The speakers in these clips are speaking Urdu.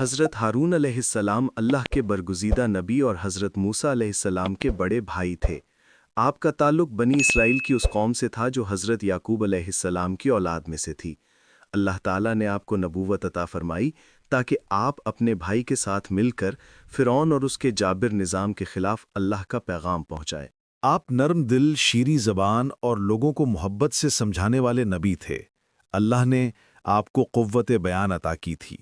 حضرت ہارون علیہ السلام اللہ کے برگزیدہ نبی اور حضرت موسیٰ علیہ السلام کے بڑے بھائی تھے۔ آپ کا تعلق بنی اسرائیل کی اس قوم سے تھا جو حضرت یعقوب علیہ السلام کی اولاد میں سے تھی۔ اللہ تعالیٰ نے آپ کو نبوت عطا فرمائی تاکہ آپ اپنے بھائی کے ساتھ مل کر فرعون اور اس کے جابر نظام کے خلاف اللہ کا پیغام پہنچائے۔ آپ نرم دل، شیریں زبان اور لوگوں کو محبت سے سمجھانے والے نبی تھے۔ اللہ نے آپ کو قوت بیان عطا کی تھی۔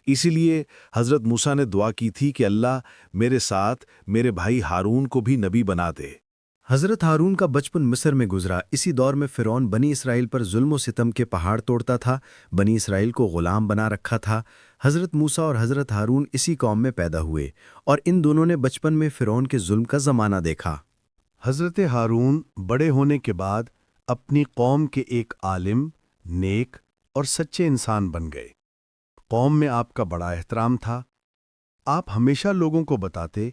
اسی لیے حضرت موسیٰ نے دعا کی تھی کہ اللہ میرے ساتھ میرے بھائی ہارون کو بھی نبی بنا دے۔ حضرت ہارون کا بچپن مصر میں گزرا۔ اسی دور میں فرعون بنی اسرائیل پر ظلم و ستم کے پہاڑ توڑتا تھا، بنی اسرائیل کو غلام بنا رکھا تھا۔ حضرت موسیٰ اور حضرت ہارون اسی قوم میں پیدا ہوئے اور ان دونوں نے بچپن میں فرعون کے ظلم کا زمانہ دیکھا۔ حضرت ہارون بڑے ہونے کے بعد اپنی قوم کے ایک عالم، نیک اور سچے انسان بن گئے۔ قوم میں آپ کا بڑا احترام تھا۔ آپ ہمیشہ لوگوں کو بتاتے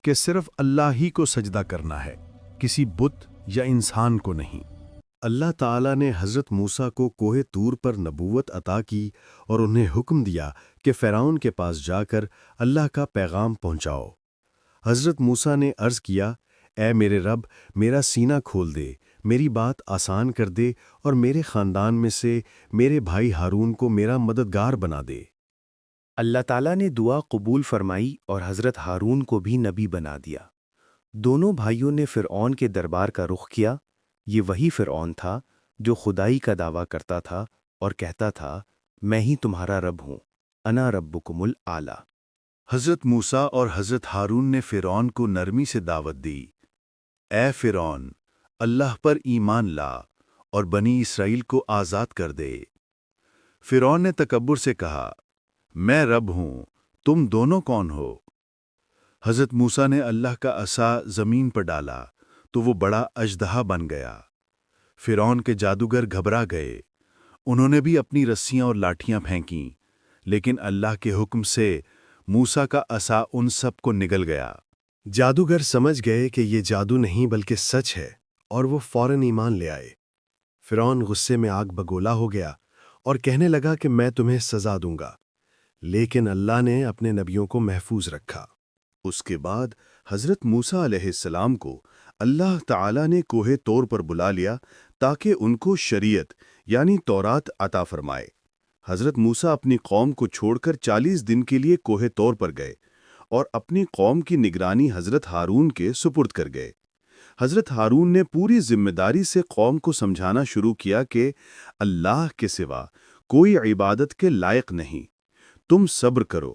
کہ صرف اللہ ہی کو سجدہ کرنا ہے، کسی بت یا انسان کو نہیں۔ اللہ تعالیٰ نے حضرت موسیٰ کو کوہ طور پر نبوت عطا کی اور انہیں حکم دیا کہ فرعون کے پاس جا کر اللہ کا پیغام پہنچاؤ۔ حضرت موسیٰ نے عرض کیا، اے میرے رب، میرا سینہ کھول دے، میری بات آسان کر دے اور میرے خاندان میں سے میرے بھائی ہارون کو میرا مددگار بنا دے۔ اللہ تعالیٰ نے دعا قبول فرمائی اور حضرت ہارون کو بھی نبی بنا دیا۔ دونوں بھائیوں نے فرعون کے دربار کا رخ کیا۔ یہ وہی فرعون تھا جو خدائی کا دعویٰ کرتا تھا اور کہتا تھا، میں ہی تمہارا رب ہوں، انا ربکم الاعلیٰ۔ حضرت موسیٰ اور حضرت ہارون نے فرعون کو نرمی سے دعوت دی، اے فرعون، اللہ پر ایمان لا اور بنی اسرائیل کو آزاد کر دے۔ فرعون نے تکبر سے کہا، میں رب ہوں، تم دونوں کون ہو؟ حضرت موسیٰ نے اللہ کا عصا زمین پر ڈالا تو وہ بڑا اژدہا بن گیا۔ فرعون کے جادوگر گھبرا گئے۔ انہوں نے بھی اپنی رسیاں اور لاٹھیاں پھینکیں، لیکن اللہ کے حکم سے موسیٰ کا عصا ان سب کو نگل گیا۔ جادوگر سمجھ گئے کہ یہ جادو نہیں بلکہ سچ ہے اور وہ فوراً ایمان لے آئے۔ فرعون غصے میں آگ بگولا ہو گیا اور کہنے لگا کہ میں تمہیں سزا دوں گا، لیکن اللہ نے اپنے نبیوں کو محفوظ رکھا۔ اس کے بعد حضرت موسیٰ علیہ السلام کو اللہ تعالیٰ نے کوہ طور پر بلا لیا تاکہ ان کو شریعت یعنی تورات عطا فرمائے۔ حضرت موسیٰ اپنی قوم کو چھوڑ کر 40 دن کے لیے کوہ طور پر گئے اور اپنی قوم کی نگرانی حضرت ہارون کے سپرد کر گئے۔ حضرت ہارون نے پوری ذمہ داری سے قوم کو سمجھانا شروع کیا کہ اللہ کے سوا کوئی عبادت کے لائق نہیں، تم صبر کرو